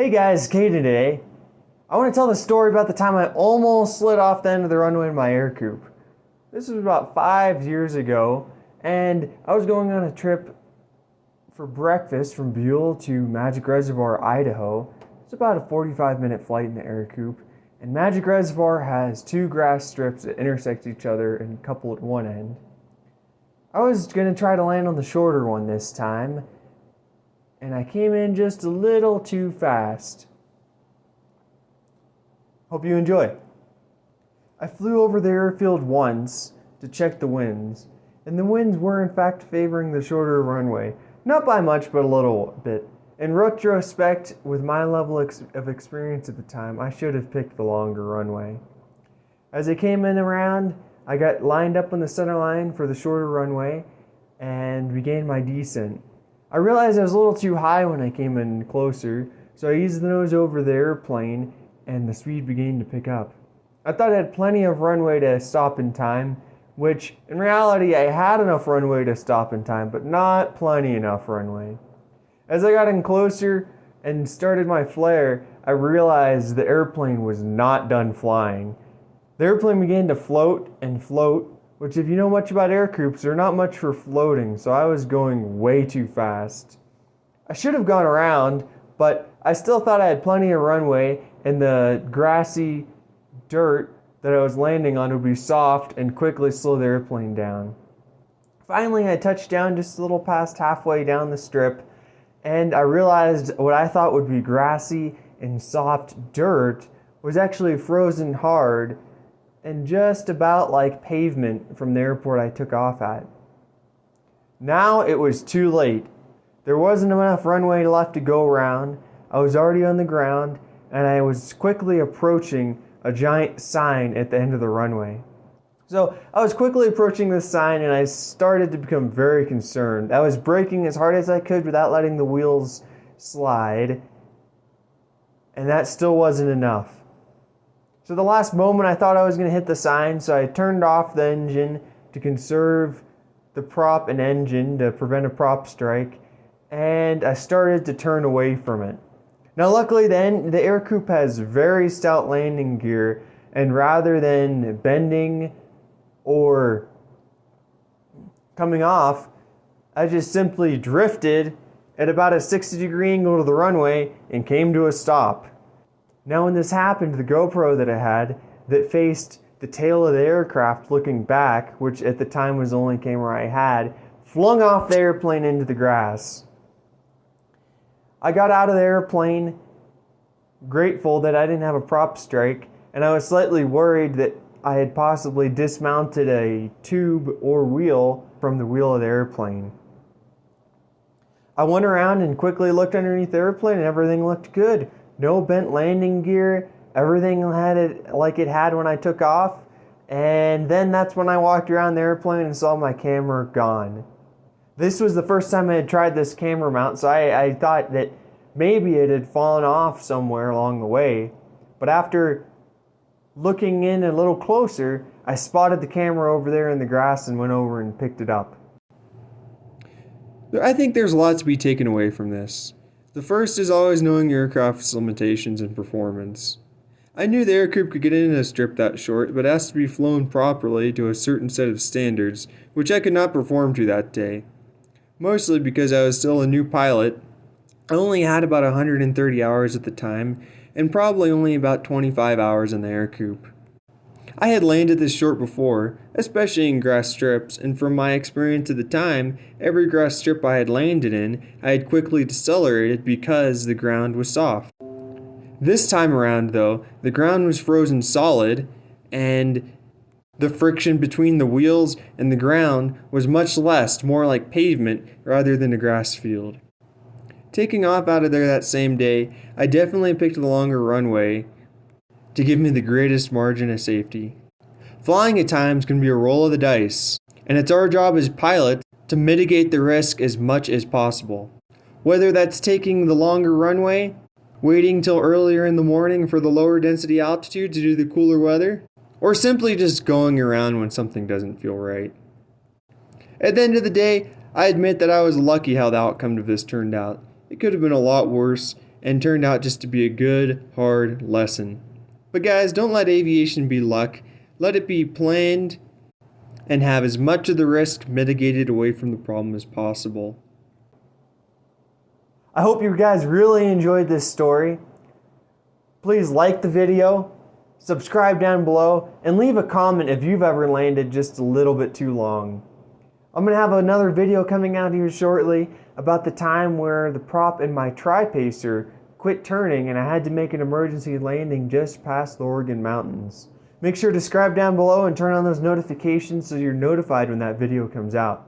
Hey guys, Kate today. I want to tell the story about the time I almost slid off the end of the runway in my Ercoupe. This was about 5 years ago, and I was going on a trip for breakfast from Buell to Magic Reservoir, Idaho. It's about a 45-minute flight in the Ercoupe, and Magic Reservoir has two grass strips that intersect each other and couple at one end. I was going to try to land on the shorter one this time, and I came in just a little too fast. Hope you enjoy. I flew over the airfield once to check the winds, and the winds were in fact favoring the shorter runway. Not by much, but a little bit. In retrospect, with my level of experience at the time, I should have picked the longer runway. As I came in around, I got lined up on the center line for the shorter runway and began my descent. I realized I was a little too high when I came in closer, so I eased the nose over the airplane and the speed began to pick up. I thought I had plenty of runway to stop in time, which in reality I had enough runway to stop in time, but not plenty enough runway. As I got in closer and started my flare, I realized the airplane was not done flying. The airplane began to float and float, which if you know much about Ercoupes, they're not much for floating, so I was going way too fast. I should have gone around, but I still thought I had plenty of runway, and the grassy dirt that I was landing on would be soft and quickly slow the airplane down. Finally, I touched down just a little past halfway down the strip, and I realized what I thought would be grassy and soft dirt was actually frozen hard and just about like pavement from the airport I took off at. Now it was too late. There wasn't enough runway left to go around. I was already on the ground, and I was quickly approaching a giant sign at the end of the runway. So I was quickly approaching this sign, and I started to become very concerned. I was braking as hard as I could without letting the wheels slide, and that still wasn't enough. So the last moment I thought I was going to hit the sign, so I turned off the engine to conserve the prop and engine to prevent a prop strike, and I started to turn away from it. Now luckily then, the Ercoupe has very stout landing gear, and rather than bending or coming off, I just simply drifted at about a 60-degree angle to the runway and came to a stop. Now when this happened, the GoPro that I had that faced the tail of the aircraft looking back, which at the time was the only camera I had, flung off the airplane into the grass. I got out of the airplane grateful that I didn't have a prop strike, and I was slightly worried that I had possibly dismounted a tube or wheel from the wheel of the airplane. I went around and quickly looked underneath the airplane, and everything looked good. No bent landing gear, everything had it like it had when I took off, and then that's when I walked around the airplane and saw my camera gone. This was the first time I had tried this camera mount, so I thought that maybe it had fallen off somewhere along the way, but after looking in a little closer, I spotted the camera over there in the grass and went over and picked it up. I think there's a lot to be taken away from this. The first is always knowing your aircraft's limitations and performance. I knew the Ercoupe could get in a strip that short, but it has to be flown properly to a certain set of standards, which I could not perform to that day. Mostly because I was still a new pilot. I only had about 130 hours at the time, and probably only about 25 hours in the Ercoupe. I had landed this short before, especially in grass strips, and from my experience at the time, every grass strip I had landed in, I had quickly decelerated because the ground was soft. This time around, though, the ground was frozen solid, and the friction between the wheels and the ground was much less, more like pavement rather than a grass field. Taking off out of there that same day, I definitely picked the longer runway to give me the greatest margin of safety. Flying at times can be a roll of the dice, and it's our job as pilots to mitigate the risk as much as possible. Whether that's taking the longer runway, waiting till earlier in the morning for the lower density altitude to do the cooler weather, or simply just going around when something doesn't feel right. At the end of the day, I admit that I was lucky how the outcome of this turned out. It could have been a lot worse, and turned out just to be a good, hard lesson. But guys, don't let aviation be luck. Let it be planned and have as much of the risk mitigated away from the problem as possible. I hope you guys really enjoyed this story. Please like the video, subscribe down below, and leave a comment if you've ever landed just a little bit too long. I'm going to have another video coming out here shortly about the time where the prop in my tri-pacer quit turning and I had to make an emergency landing just past the Oregon mountains. Make sure to subscribe down below and turn on those notifications so you're notified when that video comes out.